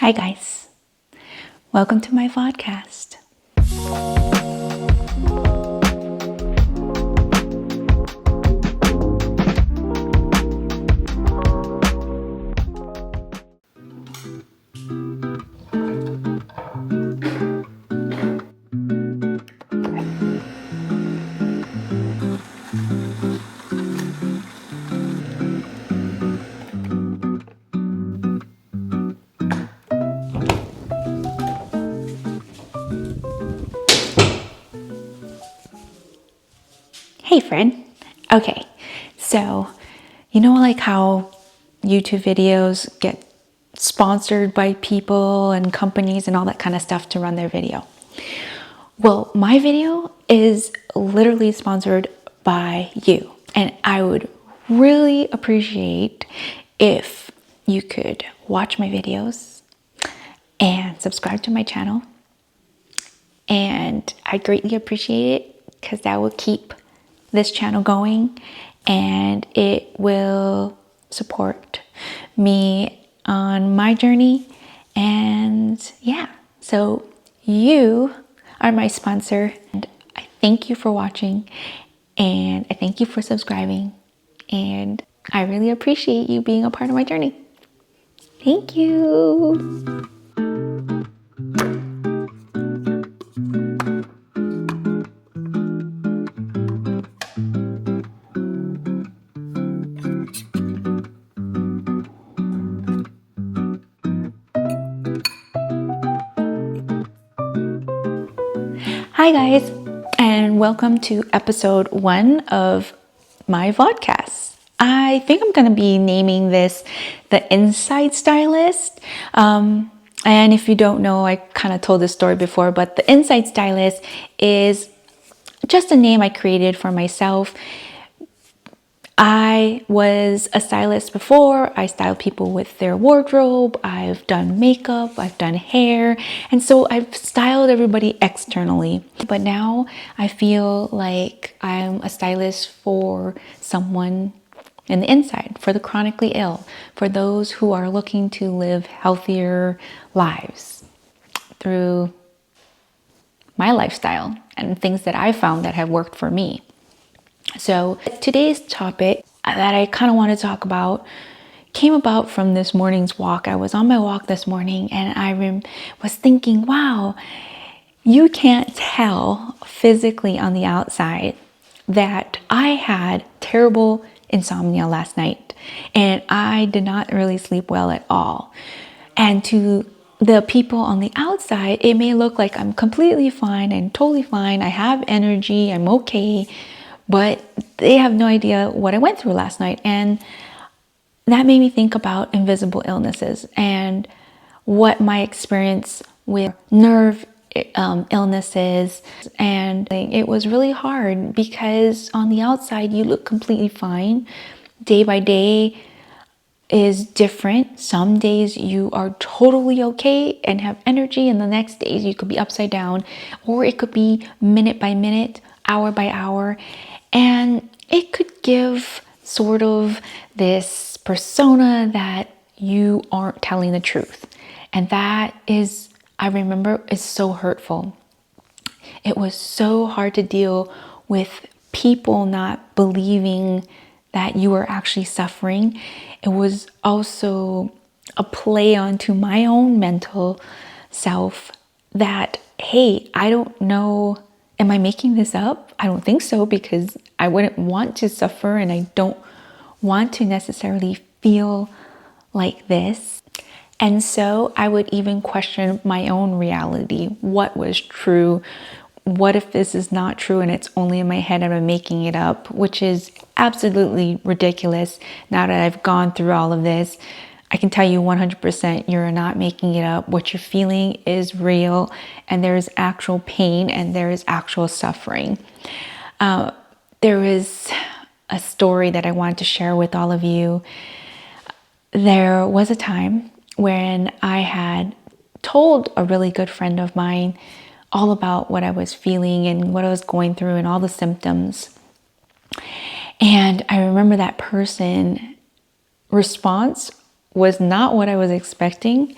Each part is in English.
Hi guys, welcome to my podcast. Hey friend. Okay, so you know like how YouTube videos get sponsored by people and companies and all that kind of stuff to run their video? Well, my video is literally sponsored by you, and I would really appreciate if you could watch my videos and subscribe to my channel. And I greatly appreciate it because that will keep this channel going and it will support me on my journey. And yeah, so you are my sponsor, and I thank you for watching, and I thank you for subscribing, and I really appreciate you being a part of my journey. Thank you. Hi guys, and welcome to episode 1 of my podcast. I think I'm going to be naming this the Inside Stylist. And if you don't know, I kind of told this story before, but the Inside Stylist is just a name I created for myself. I was a stylist before. I styled people with their wardrobe. I've done makeup, I've done hair, and so I've styled everybody externally. But now I feel like I'm a stylist for someone in the inside, for the chronically ill, for those who are looking to live healthier lives through my lifestyle and things that I found that have worked for me. So today's topic that I kind of want to talk about came about from this morning's walk. I was on my walk this morning and I was thinking, wow, you can't tell physically on the outside that I had terrible insomnia last night and I did not really sleep well at all. And to the people on the outside, it may look like I'm completely fine and totally fine. I have energy, I'm okay. But they have no idea what I went through last night. And that made me think about invisible illnesses and what my experience with nerve illnesses. And it was really hard because on the outside, you look completely fine. Day by day is different. Some days you are totally okay and have energy, and the next days you could be upside down, or it could be minute by minute, hour by hour. And it could give sort of this persona that you aren't telling the truth. And that is, I remember, is so hurtful. It was so hard to deal with people not believing that you were actually suffering. It was also a play onto my own mental self that, hey, I don't know, am I making this up? I don't think so, because I wouldn't want to suffer and I don't want to necessarily feel like this. And so I would even question my own reality. What was true? What if this is not true and it's only in my head and I'm making it up, which is absolutely ridiculous. Now that I've gone through all of this, I can tell you 100% you're not making it up. What you're feeling is real, and there is actual pain and there is actual suffering. There is a story that I wanted to share with all of you. There was a time when I had told a really good friend of mine all about what I was feeling and what I was going through and all the symptoms. And I remember that person response was not what I was expecting.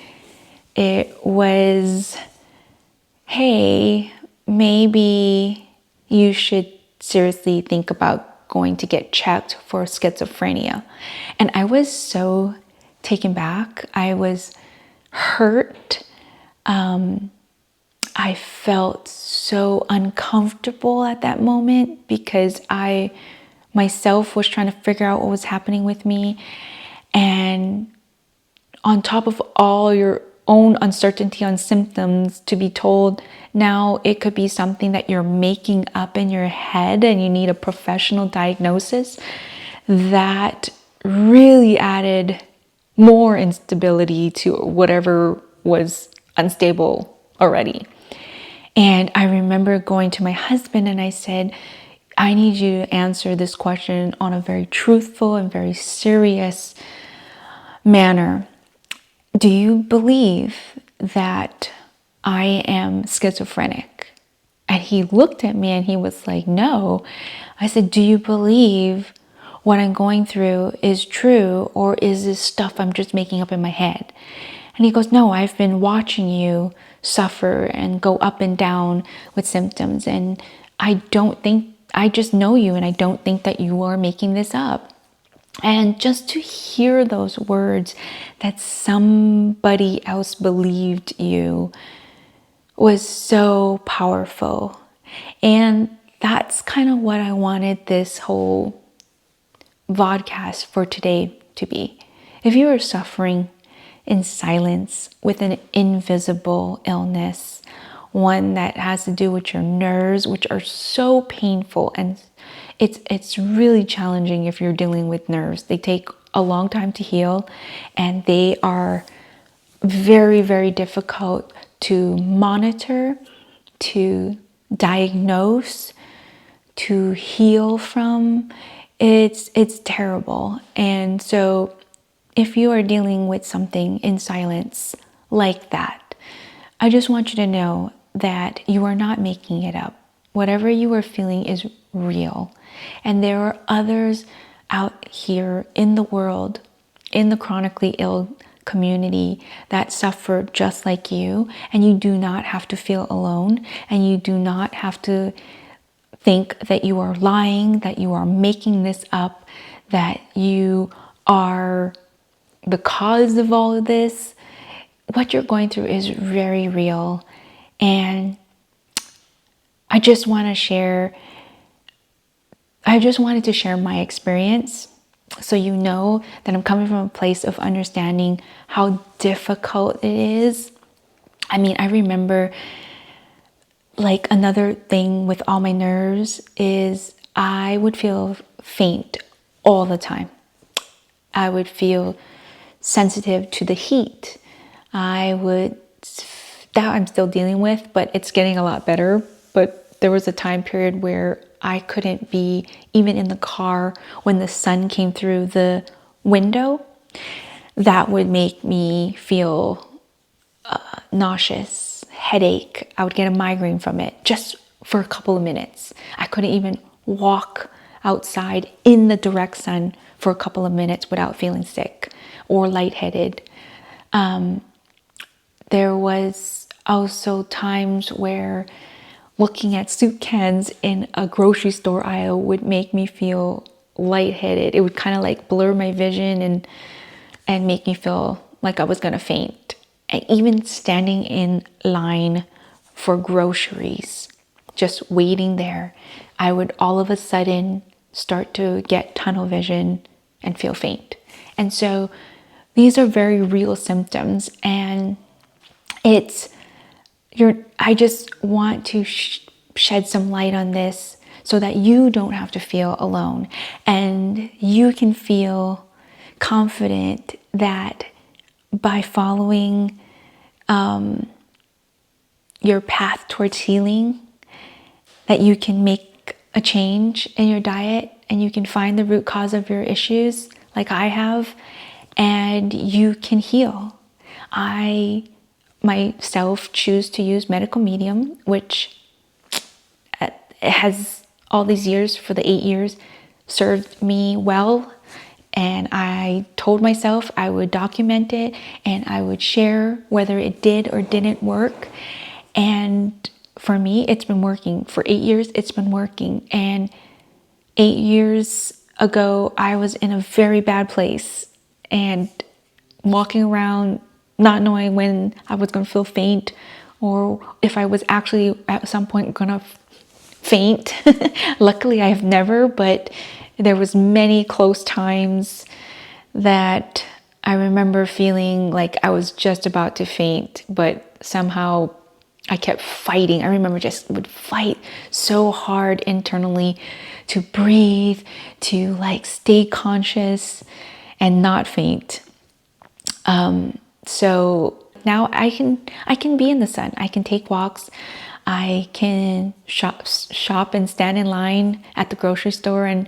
It was, hey, maybe you should seriously think about going to get checked for schizophrenia. And I was so taken back. I was hurt. I felt so uncomfortable at that moment because I myself was trying to figure out what was happening with me. And on top of all your own uncertainty on symptoms, to be told now it could be something that you're making up in your head and you need a professional diagnosis, that really added more instability to whatever was unstable already. And I remember going to my husband and I said, I need you to answer this question on a very truthful and very serious manner. Do you believe that I am schizophrenic? And he looked at me and he was like, no. I said, do you believe what I'm going through is true, or is this stuff I'm just making up in my head? And he goes, no, I've been watching you suffer and go up and down with symptoms. And I just know you, and I don't think that you are making this up. And just to hear those words that somebody else believed you was so powerful. And that's kind of what I wanted this whole vodcast for today to be. If you are suffering in silence with an invisible illness, one that has to do with your nerves, which are so painful, and it's really challenging if you're dealing with nerves. They take a long time to heal, and they are very, very difficult to monitor, to diagnose, to heal from. It's terrible. And so if you are dealing with something in silence like that, I just want you to know that you are not making it up. Whatever you are feeling is real. And there are others out here in the world, in the chronically ill community, that suffer just like you. And you do not have to feel alone. And you do not have to think that you are lying, that you are making this up, that you are the cause of all of this. What you're going through is very real. And I just wanted to share my experience so you know that I'm coming from a place of understanding how difficult it is. I mean, I remember, like, another thing with all my nerves is I would feel faint all the time. I would feel sensitive to the heat. That I'm still dealing with, but it's getting a lot better. But there was a time period where I couldn't be even in the car when the sun came through the window. That would make me feel nauseous, headache. I would get a migraine from it just for a couple of minutes. I couldn't even walk outside in the direct sun for a couple of minutes without feeling sick or lightheaded. There was also times where looking at soup cans in a grocery store aisle would make me feel lightheaded. It would kind of like blur my vision and make me feel like I was gonna faint. And even standing in line for groceries, just waiting there, I would all of a sudden start to get tunnel vision and feel faint. And so these are very real symptoms, and I just want to shed some light on this so that you don't have to feel alone, and you can feel confident that by following your path towards healing, that you can make a change in your diet and you can find the root cause of your issues like I have, and you can heal. I myself choose to use medical medium, which has all these years, for the 8 years, served me well. And I told myself I would document it and I would share whether it did or didn't work. And for me, it's been working. For 8 years, it's been working. And 8 years ago, I was in a very bad place and walking around not knowing when I was going to feel faint or if I was actually at some point going to faint. Luckily, I have never, but there was many close times that I remember feeling like I was just about to faint, but somehow I kept fighting. I remember just would fight so hard internally to breathe, to like stay conscious and not faint. So now I can be in the sun. I can take walks. I can shop and stand in line at the grocery store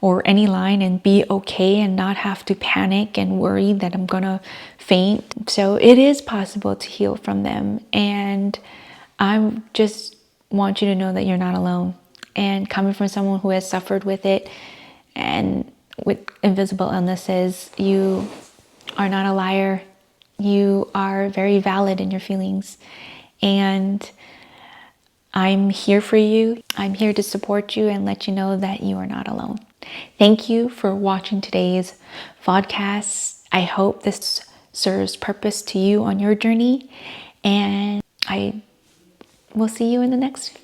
or any line and be okay and not have to panic and worry that I'm gonna faint. So it is possible to heal from them. And I just want you to know that you're not alone. And coming from someone who has suffered with it and with invisible illnesses, you are not a liar. You are very valid in your feelings. And I'm here for you. I'm here to support you and let you know that you are not alone. Thank you for watching today's podcast. I hope this serves purpose to you on your journey. And I will see you in the next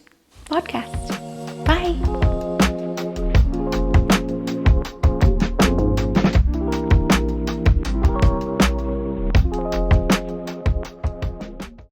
podcast. Bye.